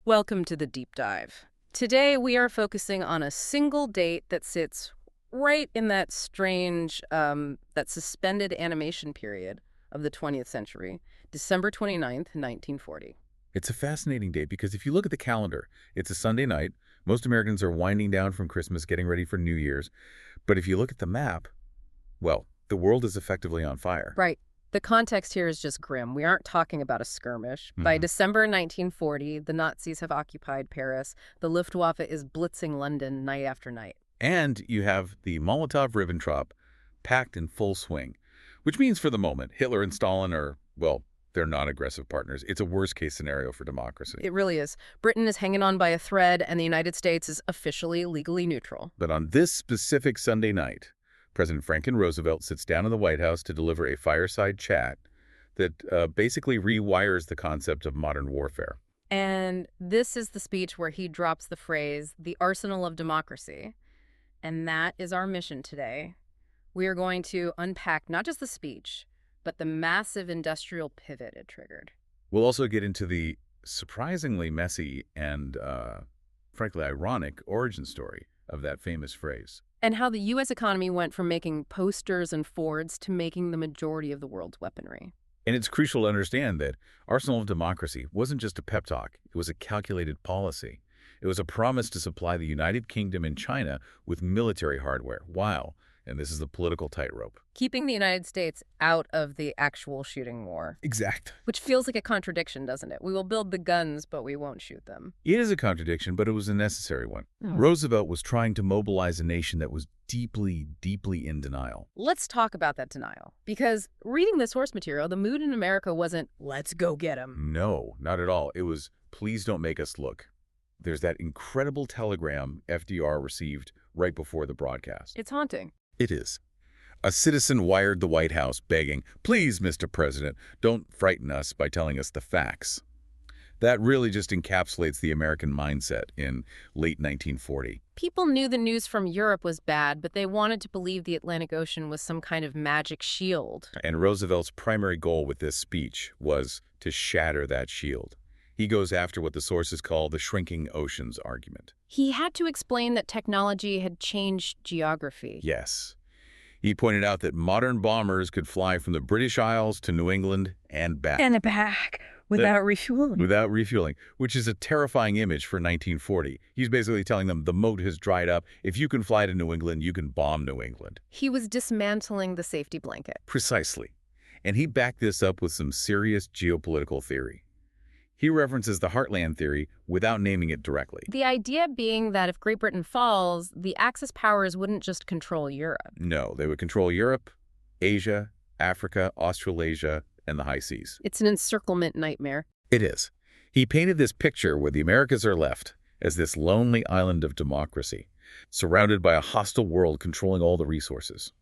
Welcome to the deep dive. Today we are focusing on a single date that sits right in that strange, that suspended animation period of the 20th century, December 29th, 1940. It's a fascinating date because if you look at the calendar, it's a Sunday night. Most Americans are winding down from Christmas, getting ready for New Year's. But if you look at the map, well, the world is effectively on fire. Right. The context here is just grim. We aren't talking about a skirmish. By December 1940, the Nazis have occupied Paris. The Luftwaffe is blitzing London night after night. And you have the Molotov-Ribbentrop pact in full swing, which means for the moment, Hitler and Stalin are, well, they're not aggressive partners. It's a worst-case scenario for democracy. It really is. Britain is hanging on by a thread, and the United States is officially legally neutral. But on this specific Sunday night, President Franklin Roosevelt sits down in the White House to deliver a fireside chat that basically rewires the concept of modern warfare. And this is the speech where he drops the phrase, the arsenal of democracy. And that is our mission today. We are going to unpack not just the speech, but the massive industrial pivot it triggered. We'll also get into the surprisingly messy and, frankly, ironic origin story of that famous phrase. And how the U.S. economy went from making posters and Fords to making the majority of the world's weaponry. And it's crucial to understand that Arsenal of Democracy wasn't just a pep talk. It was a calculated policy. It was a promise to supply the United Kingdom and China with military hardware while, and this is the political tightrope, keeping the United States out of the actual shooting war. Exact. Which feels like a contradiction, doesn't it? We will build the guns, but we won't shoot them. It is a contradiction, but it was a necessary one. Roosevelt was trying to mobilize a nation that was deeply, deeply in denial. Let's talk about that denial. Because reading the source material, the mood in America wasn't, let's go get him. No, not at all. It was, please don't make us look. There's that incredible telegram FDR received right before the broadcast. It's haunting. It is. A citizen wired the White House begging, please, Mr. President, don't frighten us by telling us the facts. That really just encapsulates the American mindset in late 1940. People knew the news from Europe was bad, but they wanted to believe the Atlantic Ocean was some kind of magic shield. And Roosevelt's primary goal with this speech was to shatter that shield. He goes after what the sources call the shrinking oceans argument. He had to explain that technology had changed geography. Yes. He pointed out that modern bombers could fly from the British Isles to New England and back. And back, without refueling. Without refueling, which is a terrifying image for 1940. He's basically telling them the moat has dried up. If you can fly to New England, you can bomb New England. He was dismantling the safety blanket. Precisely. And he backed this up with some serious geopolitical theory. He references the Heartland theory without naming it directly. The idea being that if Great Britain falls, the Axis powers wouldn't just control Europe. No, they would control Europe, Asia, Africa, Australasia, and the high seas. It's an encirclement nightmare. It is. He painted this picture where the Americas are left as this lonely island of democracy, surrounded by a hostile world controlling all the resources.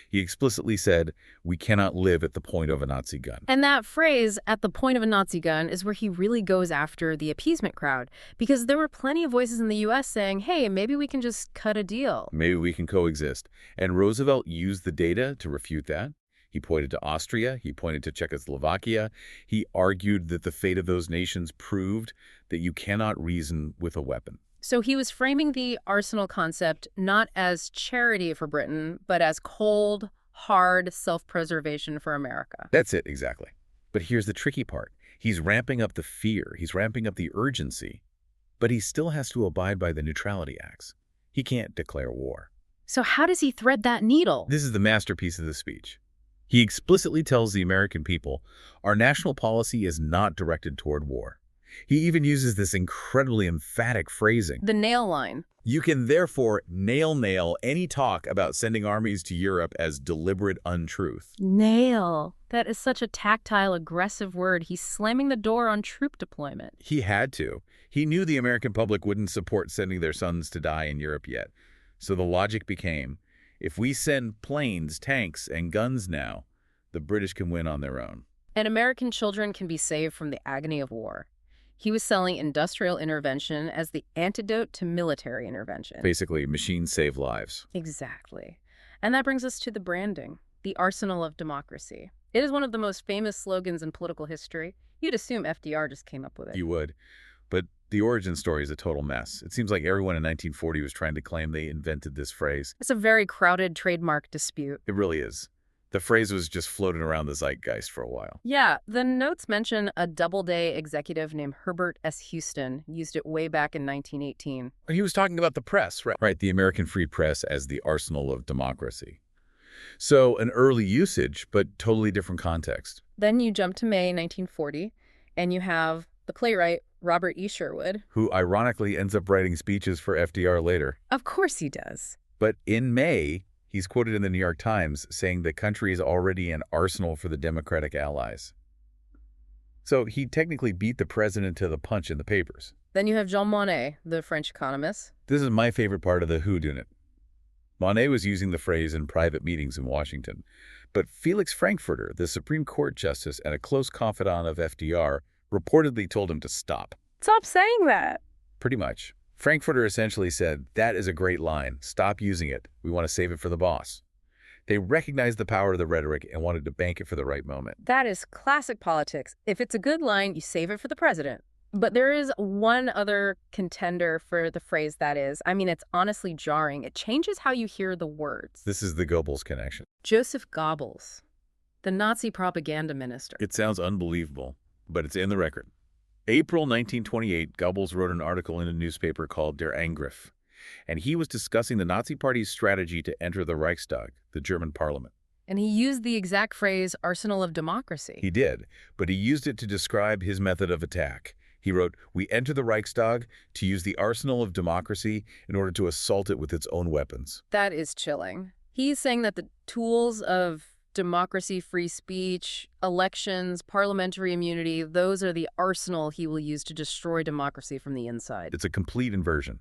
He explicitly said, we cannot live at the point of a Nazi gun. And that phrase, at the point of a Nazi gun, is where he really goes after the appeasement crowd. Because there were plenty of voices in the U.S. saying, hey, maybe we can just cut a deal. Maybe we can coexist. And Roosevelt used the data to refute that. He pointed to Austria. He pointed to Czechoslovakia. He argued that the fate of those nations proved that you cannot reason with a weapon. So he was framing the arsenal concept not as charity for Britain, but as cold, hard self-preservation for America. That's it, exactly. But here's the tricky part. He's ramping up the fear. He's ramping up the urgency. But he still has to abide by the Neutrality Acts. He can't declare war. So how does he thread that needle? This is the masterpiece of the speech. He explicitly tells the American people, our national policy is not directed toward war. He even uses this incredibly emphatic phrasing. The nail line. You can therefore nail any talk about sending armies to Europe as deliberate untruth. Nail. That is such a tactile, aggressive word. He's slamming the door on troop deployment. He had to. He knew the American public wouldn't support sending their sons to die in Europe yet. So the logic became, if we send planes, tanks, and guns now, the British can win on their own. And American children can be saved from the agony of war. He was selling industrial intervention as the antidote to military intervention. Basically, machines save lives. Exactly. And that brings us to the branding, the arsenal of democracy. It is one of the most famous slogans in political history. You'd assume FDR just came up with it. You would. But The origin story is a total mess. It seems like everyone in 1940 was trying to claim they invented this phrase. It's a very crowded trademark dispute. It really is. The phrase was just floating around the zeitgeist for a while. Yeah, the notes mention a Doubleday executive named Herbert S. Houston used it way back in 1918. He was talking about the press, right? Right, the American Free Press as the arsenal of democracy. So an early usage, but totally different context. Then you jump to May 1940, and you have the playwright Robert E. Sherwood. Who ironically ends up writing speeches for FDR later. Of course he does. But in May, he's quoted in the New York Times saying the country is already an arsenal for the Democratic allies. So he technically beat the president to the punch in the papers. Then you have Jean Monnet, the French economist. This is my favorite part of the whodunit. Monnet was using the phrase in private meetings in Washington, but Felix Frankfurter, the Supreme Court justice and a close confidant of FDR, reportedly told him to stop. Stop saying that. Pretty much. Frankfurter essentially said, that is a great line. Stop using it. We want to save it for the boss. They recognized the power of the rhetoric and wanted to bank it for the right moment. That is classic politics. If it's a good line, you save it for the president. But there is one other contender for the phrase that is. I mean, it's honestly jarring. It changes how you hear the words. This is the Goebbels connection. Joseph Goebbels, the Nazi propaganda minister. It sounds unbelievable, but it's in the record. April 1928, Goebbels wrote an article in a newspaper called Der Angriff, and he was discussing the Nazi Party's strategy to enter the Reichstag, the German parliament. And he used the exact phrase, arsenal of democracy. He did, but he used it to describe his method of attack. He wrote, we enter the Reichstag to use the arsenal of democracy in order to assault it with its own weapons. That is chilling. He's saying that the tools of democracy, free speech, elections, parliamentary immunity, those are the arsenal he will use to destroy democracy from the inside. It's a complete inversion.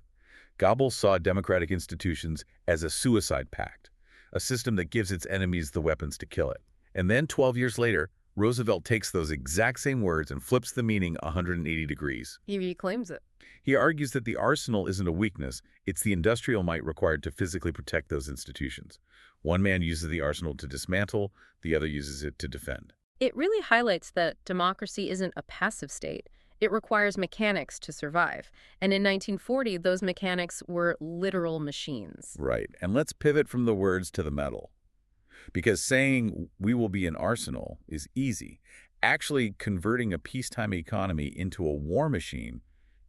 Goebbels saw democratic institutions as a suicide pact, a system that gives its enemies the weapons to kill it. And then 12 years later, Roosevelt takes those exact same words and flips the meaning 180 degrees. He reclaims it. He argues that the arsenal isn't a weakness, it's the industrial might required to physically protect those institutions. One man uses the arsenal to dismantle, the other uses it to defend. It really highlights that democracy isn't a passive state. It requires mechanics to survive. And in 1940, those mechanics were literal machines. Right, and let's pivot from the words to the metal. Because saying we will be an arsenal is easy. Actually converting a peacetime economy into a war machine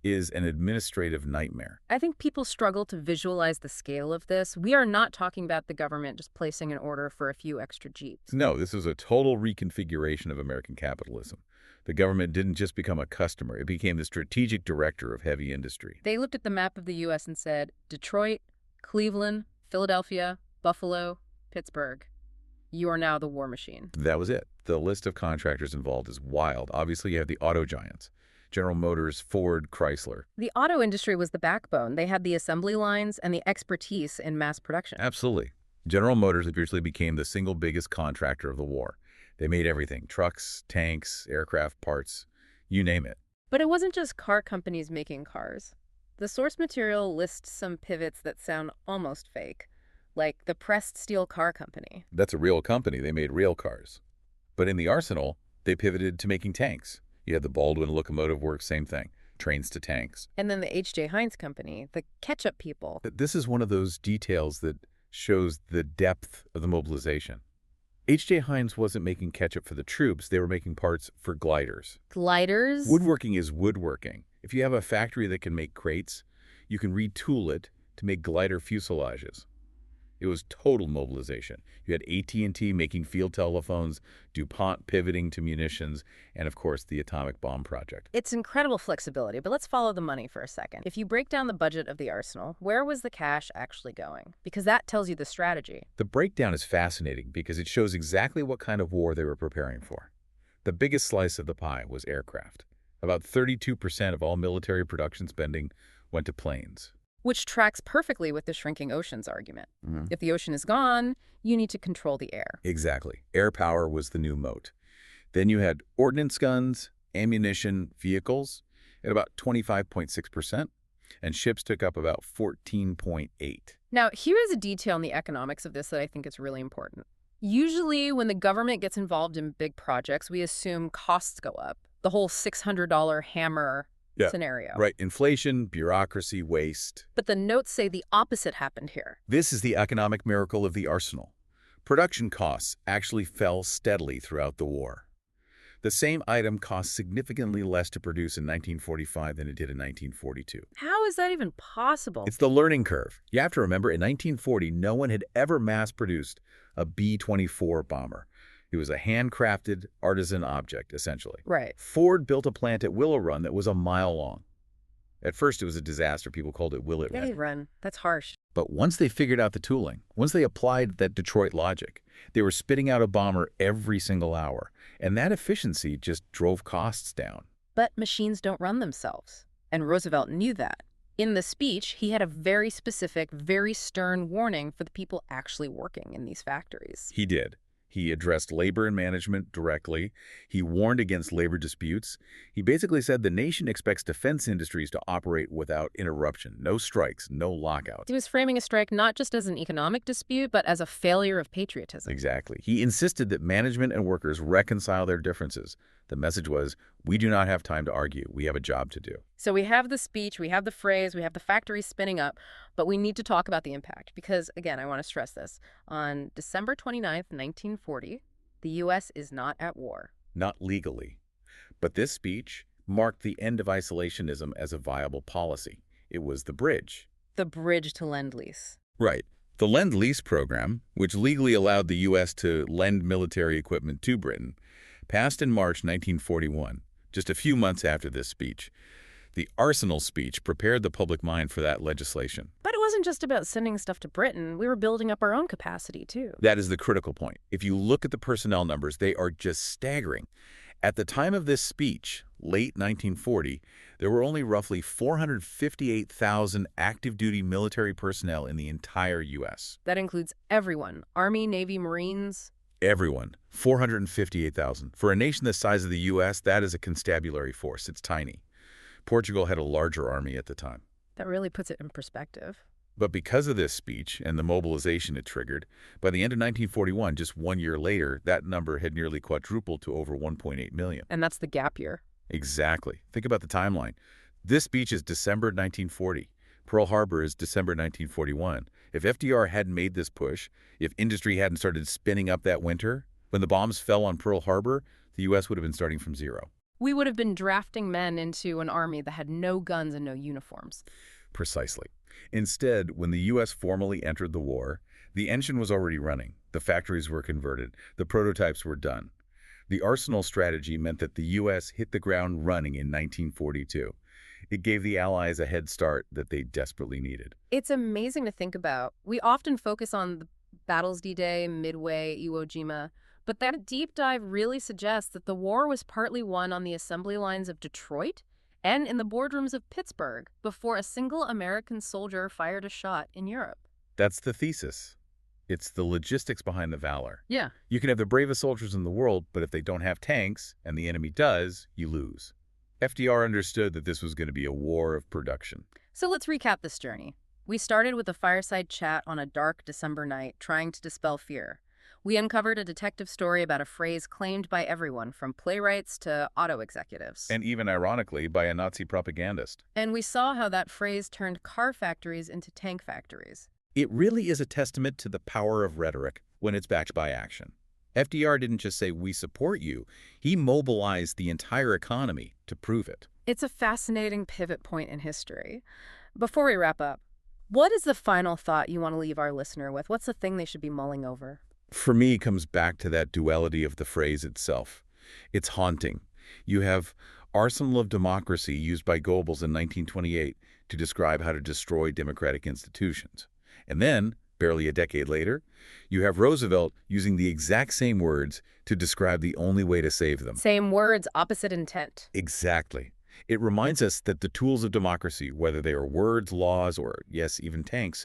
is an administrative nightmare. I think people struggle to visualize the scale of this. We are not talking about the government just placing an order for a few extra Jeeps. No, this is a total reconfiguration of American capitalism. The government didn't just become a customer, it became the strategic director of heavy industry. They looked at the map of the U.S. and said, Detroit, Cleveland, Philadelphia, Buffalo, Pittsburgh. You are now the war machine. That was it. The list of contractors involved is wild. Obviously, you have the auto giants. General Motors, Ford, Chrysler. The auto industry was the backbone. They had the assembly lines and the expertise in mass production. Absolutely. General Motors eventually became the single biggest contractor of the war. They made everything, trucks, tanks, aircraft parts, you name it. But it wasn't just car companies making cars. The source material lists some pivots that sound almost fake, like the Pressed Steel Car Company. That's a real company. They made real cars. But in the arsenal, they pivoted to making tanks. You had the Baldwin Locomotive Works, same thing, trains to tanks. And then the H.J. Heinz Company, the ketchup people. This is one of those details that shows the depth of the mobilization. H.J. Heinz wasn't making ketchup for the troops. They were making parts for gliders. Gliders? Woodworking is woodworking. If you have a factory that can make crates, you can retool it to make glider fuselages. It was total mobilization. You had AT&T making field telephones, DuPont pivoting to munitions, and of course the atomic bomb project. It's incredible flexibility, but let's follow the money for a second. If you break down the budget of the arsenal, where was the cash actually going? Because that tells you the strategy. The breakdown is fascinating because it shows exactly what kind of war they were preparing for. The biggest slice of the pie was aircraft. About 32% of all military production spending went to planes. Which tracks perfectly with the shrinking oceans argument. If the ocean is gone, you need to control the air. Exactly. Air power was the new moat. Then you had ordnance guns, ammunition, vehicles at about 25.6%, and ships took up about 14.8%. Now, here is a detail in the economics of this that I think is really important. Usually, when the government gets involved in big projects, we assume costs go up. The whole $600 hammer Yeah, scenario. right. Inflation, bureaucracy, waste. But the notes say the opposite happened here. This is the economic miracle of the arsenal. Production costs actually fell steadily throughout the war. The same item cost significantly less to produce in 1945 than it did in 1942. How is that even possible? It's the learning curve. You have to remember, in 1940, no one had ever mass-produced a B-24 bomber. It was a handcrafted artisan object, essentially. Right. Ford built a plant at Willow Run that was a mile long. At first, it was a disaster. People called it Will It Run. Run. That's harsh. But once they figured out the tooling, once they applied that Detroit logic, they were spitting out a bomber every single hour. And that efficiency just drove costs down. But machines don't run themselves. And Roosevelt knew that. In the speech, he had a very specific, very stern warning for the people actually working in these factories. He did. He addressed labor and management directly. He warned against labor disputes. He basically said the nation expects defense industries to operate without interruption. No strikes, no lockouts. He was framing a strike not just as an economic dispute, but as a failure of patriotism. Exactly. He insisted that management and workers reconcile their differences. The message was, we do not have time to argue. We have a job to do. So we have the speech, we have the phrase, we have the factories spinning up, but we need to talk about the impact because, again, I want to stress this. On December 29th, 1940, the U.S. is not at war. Not legally. But this speech marked the end of isolationism as a viable policy. It was the bridge. The bridge to Lend-Lease. Right. The Lend-Lease program, which legally allowed the U.S. to lend military equipment to Britain, passed in March 1941, just a few months after this speech. The Arsenal speech prepared the public mind for that legislation. But it wasn't just about sending stuff to Britain. We were building up our own capacity, too. That is the critical point. If you look at the personnel numbers, they are just staggering. At the time of this speech, late 1940, there were only roughly 458,000 active-duty military personnel in the entire U.S. That includes everyone. Army, Navy, Marines. Everyone. 458,000. For a nation the size of the U.S., that is a constabulary force. It's tiny. Portugal had a larger army at the time. That really puts it in perspective. But because of this speech and the mobilization it triggered, by the end of 1941, just 1 year later, that number had nearly quadrupled to over 1.8 million. And that's the gap year. Exactly. Think about the timeline. This speech is December 1940. Pearl Harbor is December 1941. If FDR hadn't made this push, if industry hadn't started spinning up that winter, when the bombs fell on Pearl Harbor, the U.S. would have been starting from zero. We would have been drafting men into an army that had no guns and no uniforms. Precisely. Instead, when the U.S. formally entered the war, the engine was already running. The factories were converted. The prototypes were done. The Arsenal strategy meant that the U.S. hit the ground running in 1942. It gave the Allies a head start that they desperately needed. It's amazing to think about. We often focus on the battles D-Day, Midway, Iwo Jima, but that deep dive really suggests that the war was partly won on the assembly lines of Detroit and in the boardrooms of Pittsburgh before a single American soldier fired a shot in Europe. That's the thesis. It's the logistics behind the valor. Yeah. You can have the bravest soldiers in the world, but if they don't have tanks, and the enemy does, you lose. FDR understood that this was going to be a war of production. So let's recap this journey. We started with a fireside chat on a dark December night, trying to dispel fear. We uncovered a detective story about a phrase claimed by everyone, from playwrights to auto executives. And even ironically, by a Nazi propagandist. And we saw how that phrase turned car factories into tank factories. It really is a testament to the power of rhetoric when it's backed by action. FDR didn't just say, we support you. He mobilized the entire economy to prove it. It's a fascinating pivot point in history. Before we wrap up, what is the final thought you want to leave our listener with? What's the thing they should be mulling over? For me, it comes back to that duality of the phrase itself. It's haunting. You have arsenal of democracy used by Goebbels in 1928 to describe how to destroy democratic institutions. And then, barely a decade later, you have Roosevelt using the exact same words to describe the only way to save them. Same words, opposite intent. Exactly. It reminds us that the tools of democracy, whether they are words, laws, or, yes, even tanks,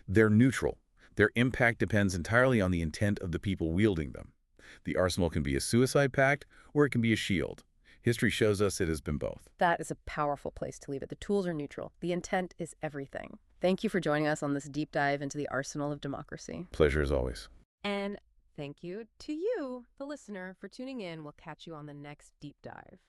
they're neutral. Their impact depends entirely on the intent of the people wielding them. The arsenal can be a suicide pact, or it can be a shield. History shows us it has been both. That is a powerful place to leave it. The tools are neutral. The intent is everything. Thank you for joining us on this deep dive into the arsenal of democracy. Pleasure as always. And thank you to you, the listener, for tuning in. We'll catch you on the next deep dive.